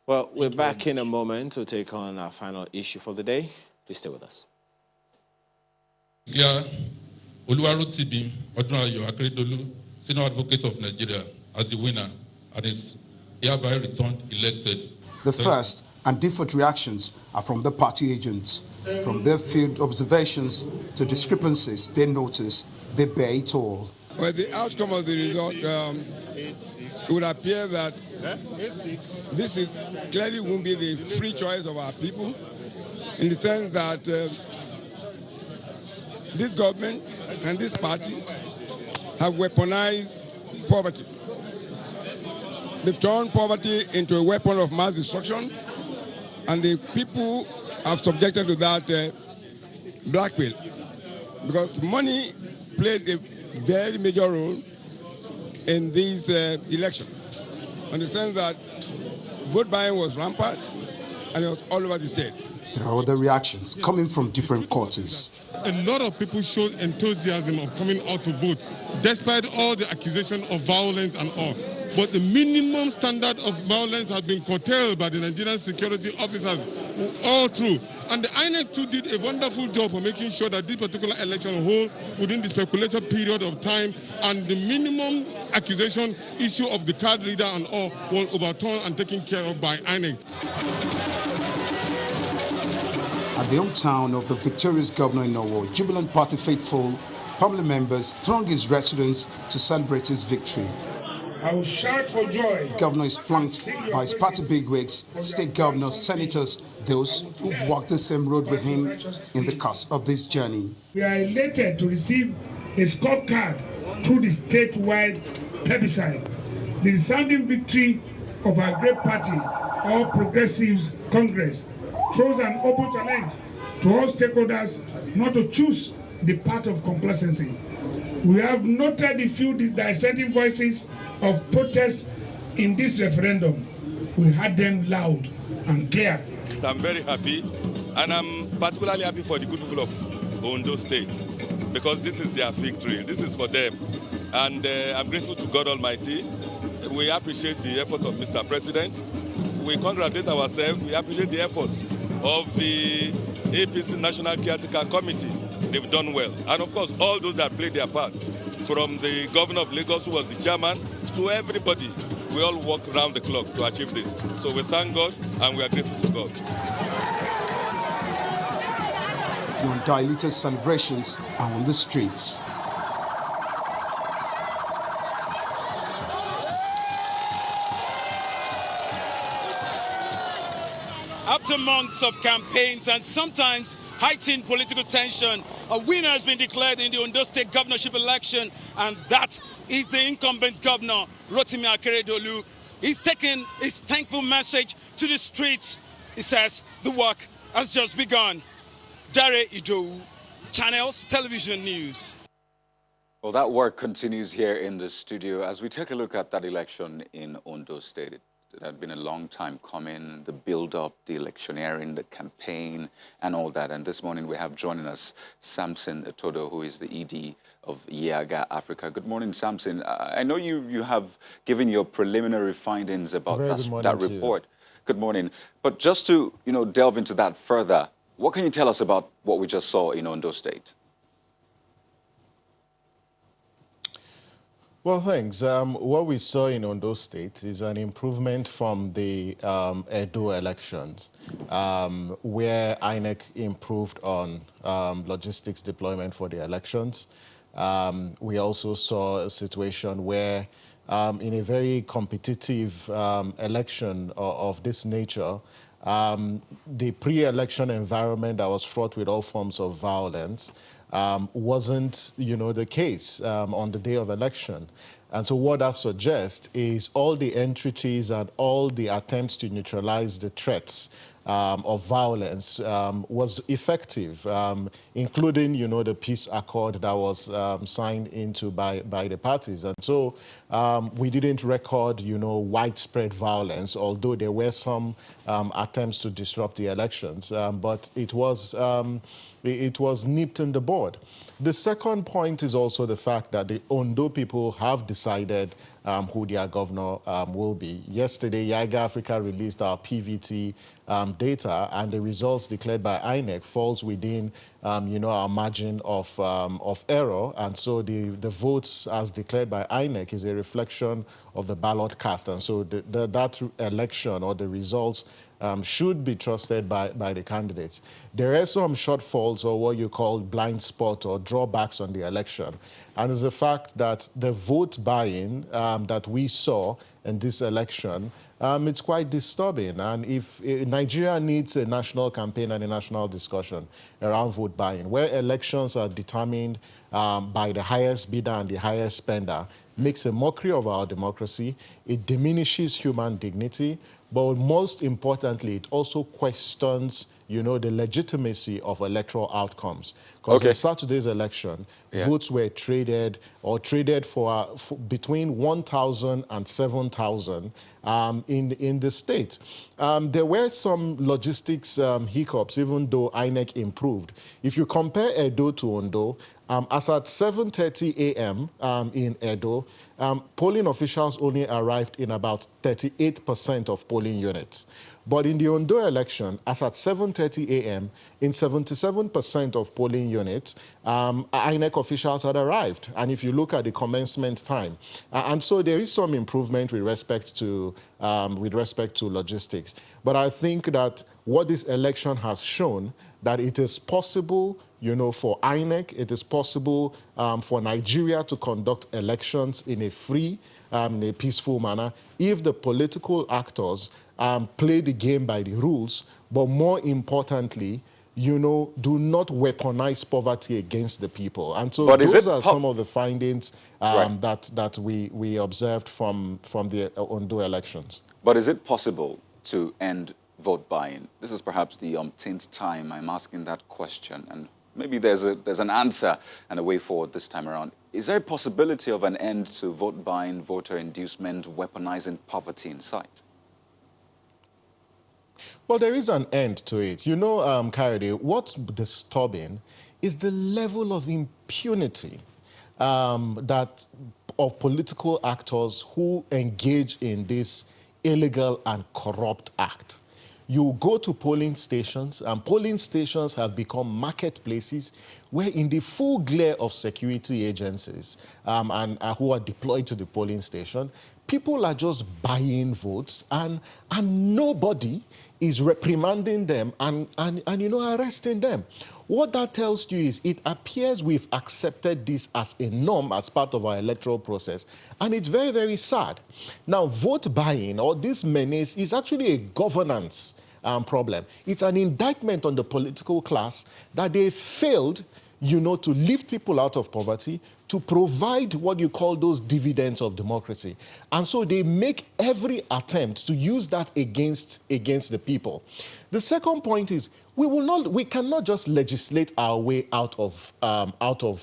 Well, we're back in a moment to take on our final issue for the day. Please stay with us. Declare Oluwarotimi Odunayo Akeredolu, Senior Advocate of Nigeria, as the winner and is hereby returned elected. The first and default reactions are from the party agents. From their field observations to discrepancies they notice, they bear it all. Well, the outcome of the result, it would appear that this is clearly won't be the free choice of our people, in the sense that this government and this party have weaponized poverty. They've turned poverty into a weapon of mass destruction, and the people have subjected to that blackmail, because money played a very major role in this election, in the sense that vote buying was rampant and it was all over the state. There are other reactions coming from different quarters. A lot of people showed enthusiasm of coming out to vote, despite all the accusation of violence and all. But the minimum standard of violence has been curtailed by the Nigerian security officers all through. And the INEC too did a wonderful job for making sure that this particular election hold within the speculated period of time, and the minimum accusation issue of the card reader and all was overturned and taken care of by INEC. At the hometown of the victorious governor in Owo, jubilant party faithful, family members throng his residence to celebrate his victory. I will shout for joy. Governor is flanked by his party bigwigs, state governors, senators, those who've walked the same road with him in the course of this journey. We are elated to receive a scorecard through the statewide plebiscite. The resounding victory of our great party, All Progressives Congress, throws an open challenge to all stakeholders not to choose the path of complacency. We have noted the few dissenting voices of protest in this referendum. We heard them loud and clear. I'm very happy, and I'm particularly happy for the good people of Ondo State, because this is their victory. This is for them. And I'm grateful to God Almighty. We appreciate the efforts of Mr. President. We congratulate ourselves. We appreciate the efforts of the APC National Caretaker Committee. They've done well. And of course, all those that played their part, from the governor of Lagos, who was the chairman, to everybody. We all work around the clock to achieve this. So we thank God and we are grateful to God. The undiluted celebrations are on the streets. After months of campaigns and sometimes heightened political tension, a winner has been declared in the Ondo State governorship election, and that is the incumbent governor, Rotimi Akeredolu. He's taken his thankful message to the streets. He says the work has just begun. Dare Idowu, Channels Television News. Well, that work continues here in the studio as we take a look at that election in Ondo State. It had been a long time coming, the build-up, the electioneering, the campaign, and all that. And this morning we have joining us Samson Etodo, who is the ED of YIAGA Africa. Good morning, Samson. I know you have given your preliminary findings about that report. Good morning. But just to delve into that further, what can you tell us about what we just saw in Ondo State? Well, thanks. What we saw in Ondo State is an improvement from the Edo elections, where INEC improved on logistics deployment for the elections. We also saw a situation where, in a very competitive election of this nature, the pre-election environment that was fraught with all forms of violence wasn't, the case on the day of election. And so what that suggests is all the entreaties and all the attempts to neutralize the threats of violence was effective, including, the peace accord that was signed into by the parties. And so we didn't record, widespread violence, although there were some attempts to disrupt the elections. But it was nipped in the bud. The second point is also the fact that the Ondo people have decided who their governor will be. Yesterday, YIAGA Africa released our PVT data, and the results declared by INEC falls within, our margin of error. And so the votes as declared by INEC is a reflection of the ballot cast. And so that election or the results should be trusted by the candidates. There are some shortfalls or what you call blind spot or drawbacks on the election. And it's the fact that the vote buying that we saw in this election, it's quite disturbing. And if Nigeria needs a national campaign and a national discussion around vote buying, where elections are determined by the highest bidder and the highest spender, makes a mockery of our democracy, it diminishes human dignity, but most importantly, it also questions, the legitimacy of electoral outcomes. Because in Saturday's election, votes were traded for between 1,000 and 7,000 in the state. There were some logistics hiccups, even though INEC improved. If you compare Edo to Ondo, as at 7:30 a.m. In Edo, polling officials only arrived in about 38% of polling units. But in the Ondo election, as at 7:30 a.m., in 77% of polling units, INEC officials had arrived. And if you look at the commencement time, and so there is some improvement with respect to logistics. But I think that what this election has shown, that it is possible, for INEC, it is possible for Nigeria to conduct elections in a free, in a peaceful manner, if the political actors play the game by the rules, but more importantly, do not weaponize poverty against the people. And so those are some of the findings that we observed from the Ondo elections. But is it possible to end vote buying? This is perhaps the umpteenth time I'm asking that question, and maybe there's an answer and a way forward this time around. Is there a possibility of an end to vote buying, voter inducement, weaponizing poverty in sight? Well, there is an end to it. Kayode, what's disturbing is the level of impunity of political actors who engage in this illegal and corrupt act. You go to polling stations, and polling stations have become marketplaces where, in the full glare of security agencies who are deployed to the polling station, people are just buying votes, and nobody is reprimanding them and arresting them. What that tells you is it appears we've accepted this as a norm as part of our electoral process, and it's very, very sad. Now, vote buying or this menace is actually a governance problem. It's an indictment on the political class that they failed, to lift people out of poverty, to provide what you call those dividends of democracy. And so they make every attempt to use that against the people. The second point is we cannot just legislate our way out of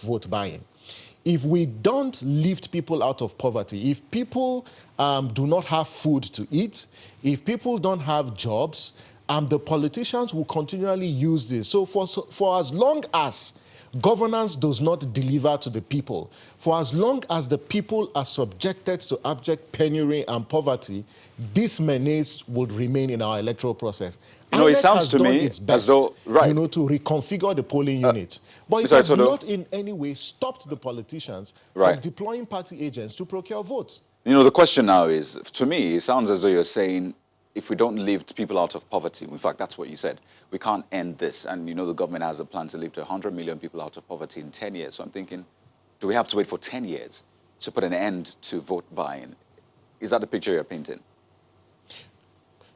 vote buying. If we don't lift people out of poverty, if people do not have food to eat, if people don't have jobs, the politicians will continually use this. So for as long as governance does not deliver to the people, for as long as the people are subjected to abject penury and poverty, this menace would remain in our electoral process. It sounds to me its best, as though, to reconfigure the polling units. But it has not in any way stopped the politicians from deploying party agents to procure votes. The question now is, to me, it sounds as though you're saying, if we don't lift people out of poverty, in fact, that's what you said, we can't end this. And the government has a plan to lift 100 million people out of poverty in 10 years. So I'm thinking, do we have to wait for 10 years to put an end to vote buying? Is that the picture you're painting?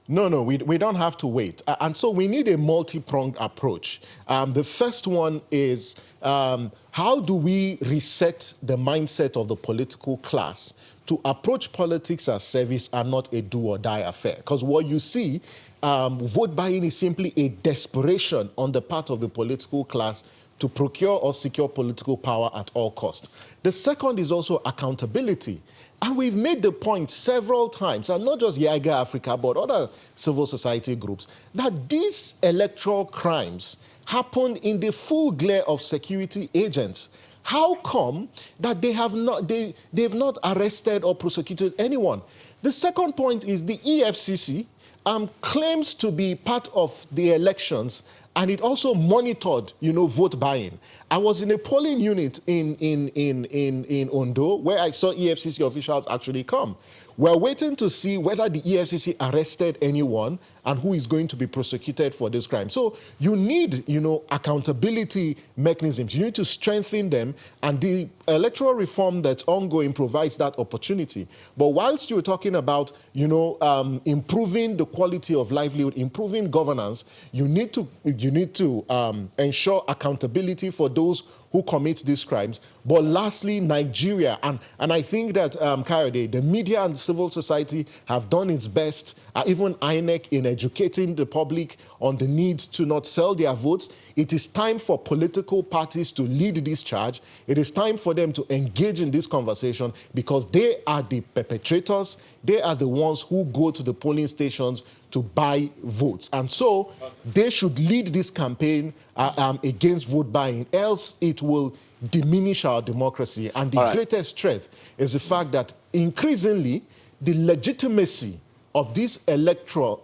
No, we don't have to wait. And so we need a multi-pronged approach. The first one is how do we reset the mindset of the political class to approach politics as service and not a do-or-die affair? Because what you see, vote buying is simply a desperation on the part of the political class to procure or secure political power at all costs. The second is also accountability. And we've made the point several times, and not just YIAGA Africa, but other civil society groups, that these electoral crimes happened in the full glare of security agents. How come that they've not arrested or prosecuted anyone? The second point is the EFCC claims to be part of the elections, and it also monitored, vote buying. I was in a polling unit in Ondo where I saw EFCC officials actually come. We're waiting to see whether the EFCC arrested anyone and who is going to be prosecuted for this crime. So you need, accountability mechanisms. You need to strengthen them, and the electoral reform that's ongoing provides that opportunity. But whilst you're talking about, improving the quality of livelihood, improving governance, you need to ensure accountability for those who commit these crimes. But lastly, Nigeria, and I think that, Kayode, the media and civil society have done its best, even INEC, in educating the public on the need to not sell their votes. It is time for political parties to lead this charge. It is time for them to engage in this conversation, because they are the perpetrators. They are the ones who go to the polling stations to buy votes. And so they should lead this campaign against vote buying, else it will diminish our democracy. And the greatest threat is the fact that increasingly the legitimacy of these elections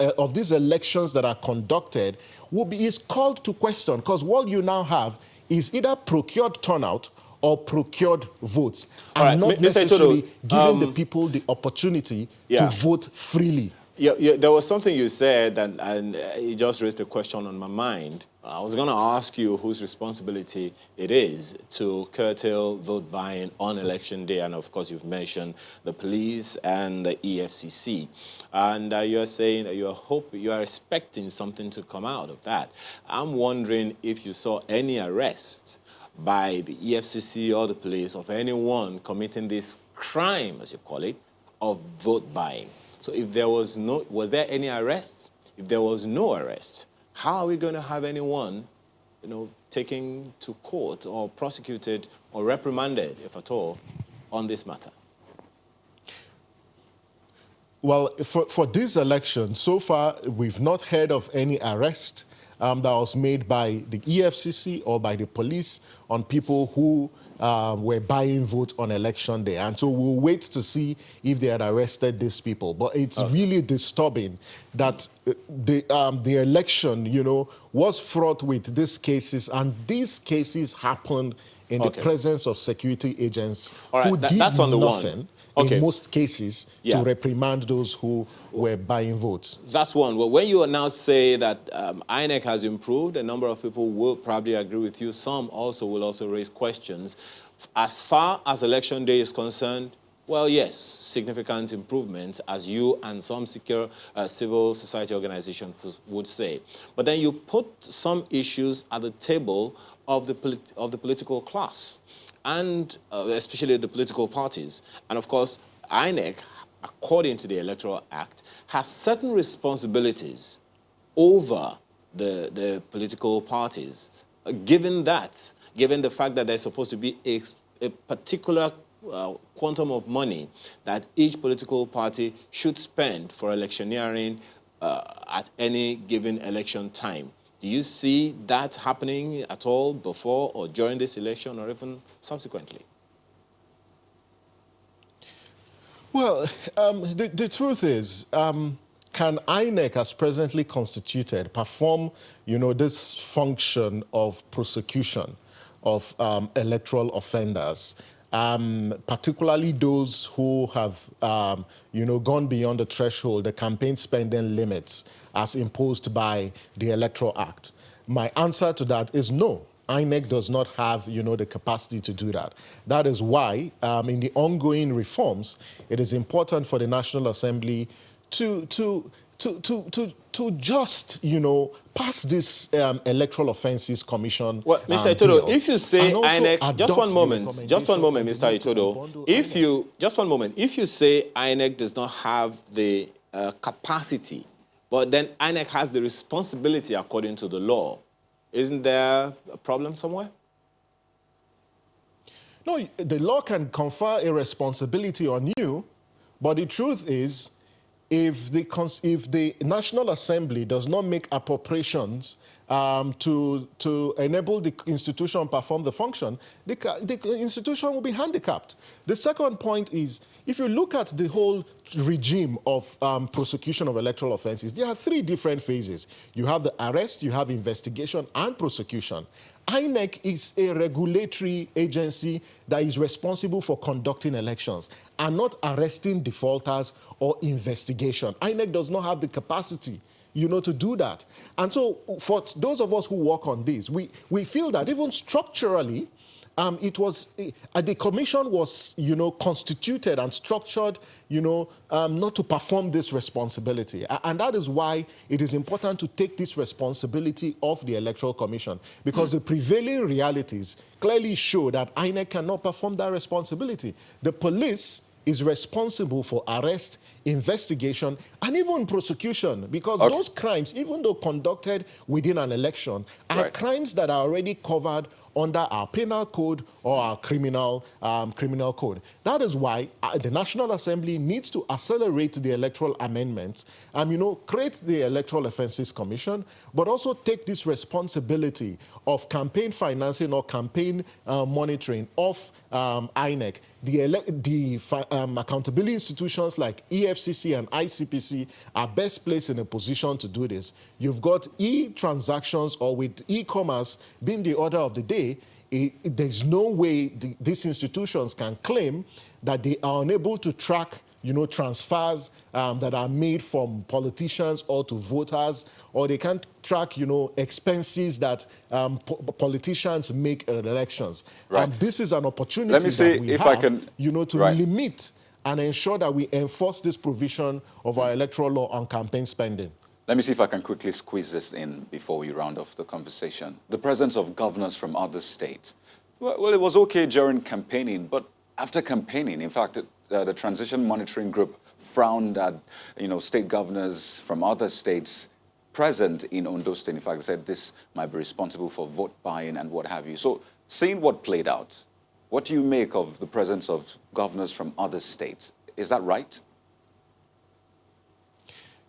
that are conducted is called to question, because what you now have is either procured turnout or procured votes, and not necessarily giving the people the opportunity to vote freely. Yeah, there was something you said, and it just raised a question on my mind. I was going to ask you whose responsibility it is to curtail vote buying on election day, and of course you've mentioned the police and the EFCC. And you're saying that you are expecting something to come out of that. I'm wondering if you saw any arrests by the EFCC or the police of anyone committing this crime, as you call it, of vote buying. So if there was there any arrest? If there was no arrest, how are we going to have anyone, taken to court or prosecuted or reprimanded, if at all, on this matter? Well, for this election, so far, we've not heard of any arrest that was made by the EFCC or by the police on people who were buying votes on election day. And so we'll wait to see if they had arrested these people. But it's really disturbing that the election, was fraught with these cases, and these cases happened in the presence of security agents who did nothing in most cases to reprimand those who were buying votes. That's one. Well, when you now say that INEC has improved, a number of people will probably agree with you. Some also will also raise questions. As far as election day is concerned, well, yes, significant improvements, as you and some civil society organizations would say. But then you put some issues at the table of the political class, and especially the political parties. And of course, INEC, according to the Electoral Act, has certain responsibilities over the political parties, given the fact that there's supposed to be a particular quantum of money that each political party should spend for electioneering at any given election time. Do you see that happening at all before or during this election, or even subsequently? Well, the truth is, can INEC, as presently constituted, perform, this function of prosecution of electoral offenders, particularly those who have, gone beyond the threshold, the campaign spending limits as imposed by the Electoral Act? My answer to that is no. INEC does not have, the capacity to do that. That is why, in the ongoing reforms, it is important for the National Assembly to just, pass this Electoral Offences Commission. Well, Mr. Itodo, if you say INEC, just one moment, Mr. Itodo, if you say INEC does not have the capacity, but then INEC has the responsibility according to the law, isn't there a problem somewhere? No, the law can confer a responsibility on you, but the truth is, if the National Assembly does not make appropriations to enable the institution perform the function, the institution will be handicapped. The second point is, if you look at the whole regime of prosecution of electoral offenses, there are three different phases. You have the arrest, you have investigation, and prosecution. INEC is a regulatory agency that is responsible for conducting elections and not arresting defaulters or investigation. INEC does not have the capacity, to do that. And so for those of us who work on this, we feel that even structurally, the commission was, constituted and structured, not to perform this responsibility. And that is why it is important to take this responsibility of the Electoral Commission, because the prevailing realities clearly show that INEC cannot perform that responsibility. The police is responsible for arrest, investigation, and even prosecution, because those crimes, even though conducted within an election, are crimes that are already covered under our penal code or our criminal code. That is why the National Assembly needs to accelerate the electoral amendments and, create the Electoral Offences Commission, but also take this responsibility of campaign financing or campaign monitoring of INEC. The accountability institutions like EFCC and ICPC are best placed in a position to do this. You've got e-transactions, or with e-commerce being the order of the day, there's no way these institutions can claim that they are unable to track transfers that are made from politicians or to voters, or they can't track, expenses that politicians make in elections. This is an opportunity that we have, to limit and ensure that we enforce this provision of our electoral law on campaign spending. Let me see if I can quickly squeeze this in before we round off the conversation. The presence of governors from other states. Well, it was okay during campaigning, but after campaigning, in fact, the Transition Monitoring Group frowned at, state governors from other states present in Ondo State. In fact, they said this might be responsible for vote buying and what have you. So, seeing what played out, what do you make of the presence of governors from other states? Is that right?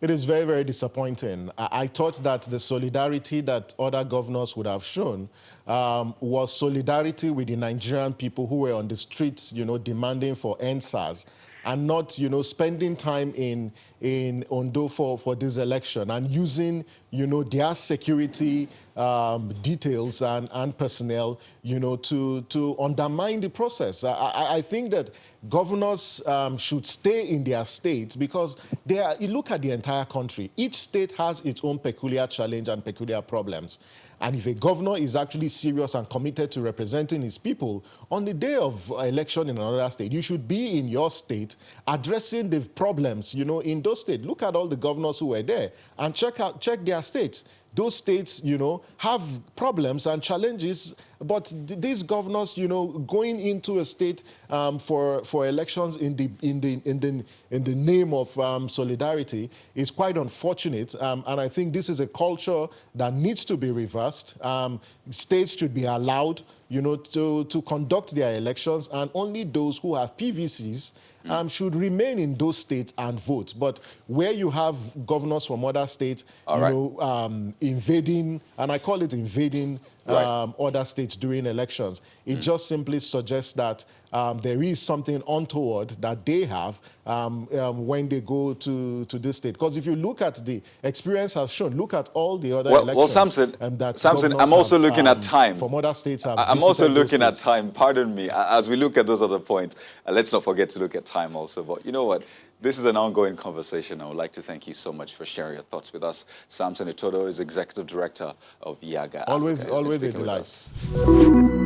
It is very, very disappointing. I thought that the solidarity that other governors would have shown was solidarity with the Nigerian people who were on the streets, demanding for NSAS, and not, spending time in Ondo for this election and using, their security details and personnel, to undermine the process. I think that governors should stay in their states, because you look at the entire country. Each state has its own peculiar challenge and peculiar problems. And if a governor is actually serious and committed to representing his people, on the day of election in another state, you should be in your state addressing the problems, in those states. Look at all the governors who were there and check their states. Those states, have problems and challenges, but these governors, going into a state for elections in the name of solidarity is quite unfortunate. And I think this is a culture that needs to be reversed. States should be allowed, to conduct their elections, and only those who have PVCs should remain in those states and vote. But where you have governors from other states, invading, and I call it invading, other states during elections, it just simply suggests that there is something untoward that they have when they go to this state. Because if you look at the experience has shown, look at all the other elections. Well, Samson, I'm also looking at time. From other states have I'm also looking at time. Pardon me. As we look at those other points, let's not forget to look at time also. But you know what? This is an ongoing conversation. I would like to thank you so much for sharing your thoughts with us. Samson Itodo is Executive Director of YIAGA. Always a delight.